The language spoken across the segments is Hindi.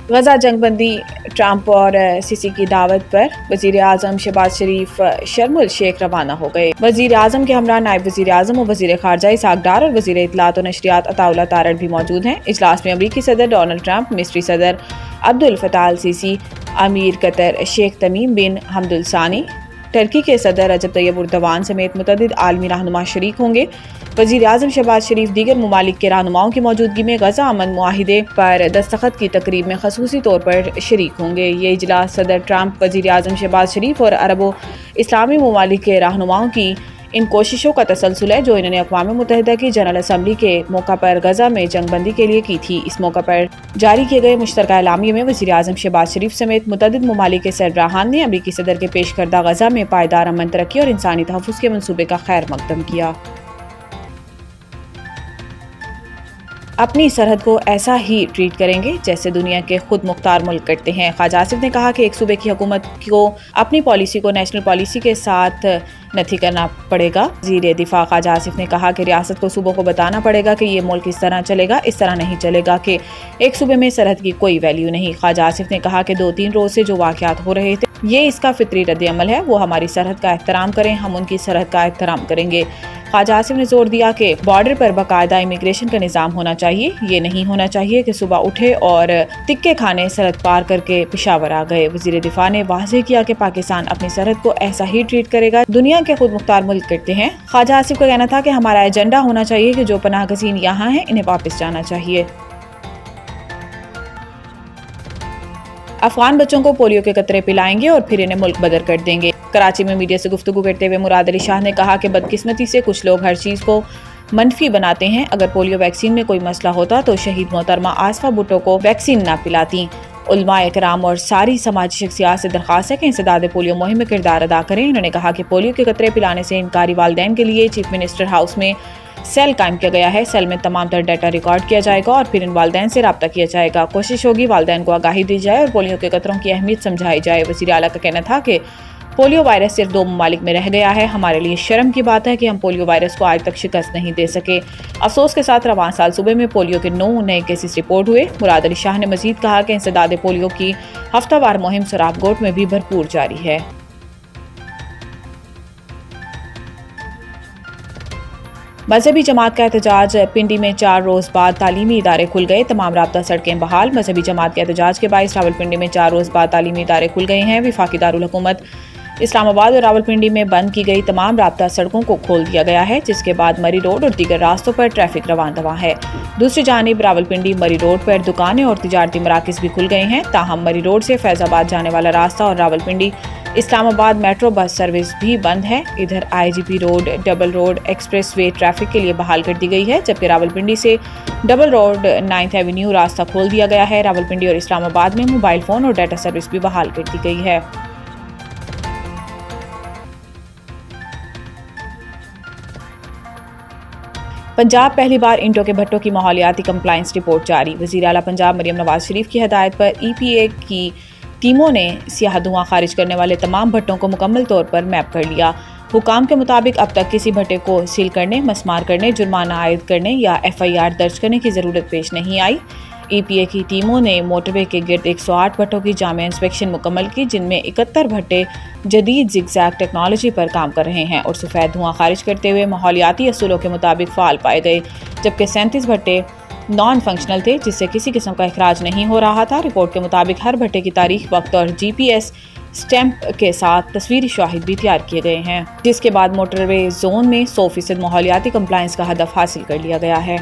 गजा जंगबंदी, ट्रंप और सीसी की दावत पर वजीर आजम शहबाज शरीफ शर्मुल शेख रवाना हो गए। वजीर आजम के हमरा नायब वजीर आजम और वजीर खारजा इसहाक डार और वजीर इत्तलात और नशरियात अताउल्लाह तारड़ भी मौजूद हैं। इजलास में अमरीकी सदर डोनाल्ड ट्रंप, मिस्री सदर अब्दुल फताह अल सीसी, अमीर कतर शेख तमीम बिन हमद अल सानी, टर्की के सदर रजब तैयब उर्दवान समेत मुतअद्दिद आलमी रहनुमा शरीक होंगे। वज़ीर आज़म शहबाज शरीफ दीगर ममालिक के रहनुमाओं की मौजूदगी में गजा अमन मुआहिदे पर दस्तखत की तकरीब में खसूसी तौर पर शरीक होंगे। ये इजलास सदर ट्रंप, वज़ीर आज़म शहबाज शरीफ और अरब इस्लामी ममालिक के रहनुमाओं की इन कोशिशों का तसलसल है जो इन्होंने अक़वाम मुत्तहिदा की जनरल असम्बली के मौका पर गजा में जंगबंदी के लिए की थी। इस मौका पर जारी किए गए मुश्तरका एलामिया में वज़ीर आज़म शहबाज शरीफ समेत मुतअद्दिद ममालिक के सरबराहान ने अमरीकी सदर के पेश करदा गजा में पायदार अमन, तरक्की और इंसानी तहफ़्फ़ुज़ के मनसूबे का खैर मकदम किया। अपनी सरहद को ऐसा ही ट्रीट करेंगे जैसे दुनिया के खुद मुख्तार मुल्क करते हैं। ख्वाजा आसिफ ने कहा कि एक सूबे की हुकूमत को अपनी पॉलिसी को नेशनल पॉलिसी के साथ नहीं करना पड़ेगा। वज़ीर दिफा ख्वाजा आसिफ ने कहा कि रियासत को सूबों को बताना पड़ेगा कि ये मुल्क इस तरह चलेगा, इस तरह नहीं चलेगा, कि एक सूबे में सरहद की कोई वैल्यू नहीं। ख्वाजा आसिफ ने कहा कि 2-3 रोज से जो वाक़यात हो रहे थे ये इसका फितरी रद्द-ए-अमल है। वो हमारी सरहद का एहतराम करें, हम उनकी सरहद का एहतराम करेंगे। ख्वाजा आसिफ ने जोर दिया कि बॉर्डर पर बाकायदा इमिग्रेशन का निज़ाम होना चाहिए। ये नहीं होना चाहिए कि सुबह उठे और तिक्के खाने सरहद पार करके पेशावर आ गए। वज़ीर दिफा ने वाज़ेह किया कि पाकिस्तान अपनी सरहद को ऐसा ही ट्रीट करेगा दुनिया के खुद मुख्तार मुल्क करते हैं। ख्वाजा आसिफ का कहना था कि हमारा एजेंडा होना चाहिए कि जो पनाह गज़ीन यहाँ हैं इन्हें वापस जाना चाहिए। अफगान बच्चों को पोलियो के कतरे पिलाएंगे और फिर इन्हें मुल्क बदर कर देंगे। कराची में मीडिया से गुफ्तगू करते हुए मुराद अली शाह ने कहा कि बदकिस्मती से कुछ लोग हर चीज़ को मनफी बनाते हैं। अगर पोलियो वैक्सीन में कोई मसला होता तो शहीद मोहतरमा आसफा भुट्टो को वैक्सीन ना पिलाती। उलमा इकराम और सारी समाजी शख्सियात से दरख्वास्त है कि इंसदाद पोलियो मुहिम में किरदार अदा करें। उन्होंने कहा कि पोलियो के कतरे पिलाने से इनकारी वालिदैन के लिए चीफ मिनिस्टर हाउस में सेल कायम किया गया है। सेल में तमाम तर डाटा रिकॉर्ड किया जाएगा और फिर इन वालिदैन से रब्ता किया जाएगा। कोशिश होगी वालिदैन को आगाही दी जाए और पोलियो के कतरों की अहमियत समझाई जाए। वज़ीर आला का कहना था कि पोलियो वायरस सिर्फ 2 ममालिक में रह गया है। हमारे लिए शर्म की बात है कि हम पोलियो वायरस को आज तक शिकस्त नहीं दे सके। अफसोस के साथ रवान साल सूबे में पोलियो के 9 नए केसेस रिपोर्ट हुए। मुराद अली शाह ने मजीद कहा कि इंसदाद पोलियो की हफ्तावार मुहिम सराबगोट में भी भरपूर जारी है। मजहबी जमात का एहतजाज, पिंडी में 4 रोज़ बाद तालीमी इदारे खुल गए, तमाम राब्ता सड़कें बहाल। मजहबी जमात के एहतजाज के बायस रावलपिंडी में 4 रोज़ बाद तालीमी इदारे खुल गए हैं। वफाकी दारुल हुकूमत इस्लामाबाद और रावलपिंडी में बंद की गई तमाम राब्ता सड़कों को खोल दिया गया है, जिसके बाद मरी रोड और दीगर रास्तों पर ट्रैफिक रवान दवा है। दूसरी जानिब रावलपिंडी मरी रोड पर दुकानें और तिजारती मराकिज़ भी खुल गए हैं। ताहम मरी रोड से फैज़ाबाद जाने वाला रास्ता और Rawalpindi Islamabad metro bus service भी बंद है। इधर IGP road, double road express way traffic के लिए बहाल कर दी गई है, जबकि रावलपिंडी से डबल रोड 9th एवेन्यू रास्ता खोल दिया गया है। रावलपिंडी और इस्लामाबाद में मोबाइल फ़ोन और डाटा सर्विस भी बहाल कर दी गई है। पंजाब पहली बार इंटो के भट्टों की माहौलियाती कंप्लायंस रिपोर्ट जारी। वज़ीर आला पंजाब मरियम नवाज शरीफ की हदायत पर EPA की टीमों ने सियाह धुआं खारिज करने वाले तमाम भट्टों को मुकम्मल तौर पर मैप कर लिया। हुकाम के मुताबिक अब तक किसी भट्टे को सील करने, मसमार करने, जुर्माना आयद करने या FIR दर्ज करने की ज़रूरत पेश नहीं आई। EPA की टीमों ने मोटरवे के गिर्द 108 भट्टों की जामे इंस्पेक्शन मुकम्मल की, जिनमें 71 भट्टे जदीद जिगजैग टेक्नोलॉजी पर काम कर रहे हैं और सफ़ेद धुआं खारिज करते हुए माहौलियाती असूलों के मुताबिक फ़ाल पाए गए, जबकि 37 भट्टे नॉन फंक्शनल थे जिससे किसी किस्म का इखराज नहीं हो रहा था। रिपोर्ट के मुताबिक हर भट्टे की तारीख, वक्त और GPS स्टैंप के साथ तस्वीरी शाहिद भी तैयार किए गए हैं, जिसके बाद मोटरवे जोन में 100% माहौलियाती कंप्लायंस का हदफ हासिल कर लिया गया है।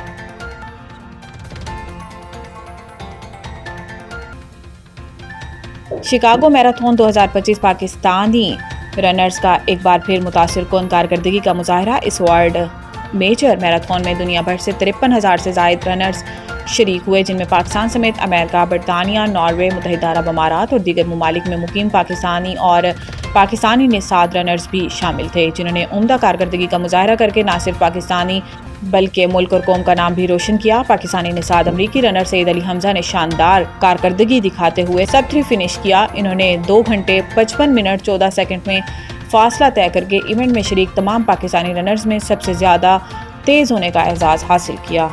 शिकागो मैराथन 2025 पाकिस्तानी रनर्स का एक बार फिर मुतासिरकुन कारकर्दगी का मुजाहरा। इस वर्ल्ड मेजर मैराथन में दुनिया भर से 53,000 से ज़ायद रनर्स शरीक हुए, जिनमें पाकिस्तान समेत अमेरिका, बरतानिया, नॉर्वे, मुत्तहिदा अरब अमारात और दीगर ममालिक में मुकीम पाकिस्तानी निसाद रनर्स भी शामिल थे, जिन्होंने उम्दा कारकर्दगी का मुजाहरा करके न सिर्फ पाकिस्तानी बल्कि मुल्क और कौम का नाम भी रोशन किया। पाकिस्तानी निसाद अमरीकी रनर सईद अली हमजा ने शानदार कारकर्दगी दिखाते हुए सब 3 फिनिश किया। इन्होंने 2 घंटे 55 मिनट 14 सेकंड में फासला तय करके इवेंट में शरीक तमाम पाकिस्तानी रनर्स में सबसे ज़्यादा तेज़ होने का एजाज़ हासिल किया।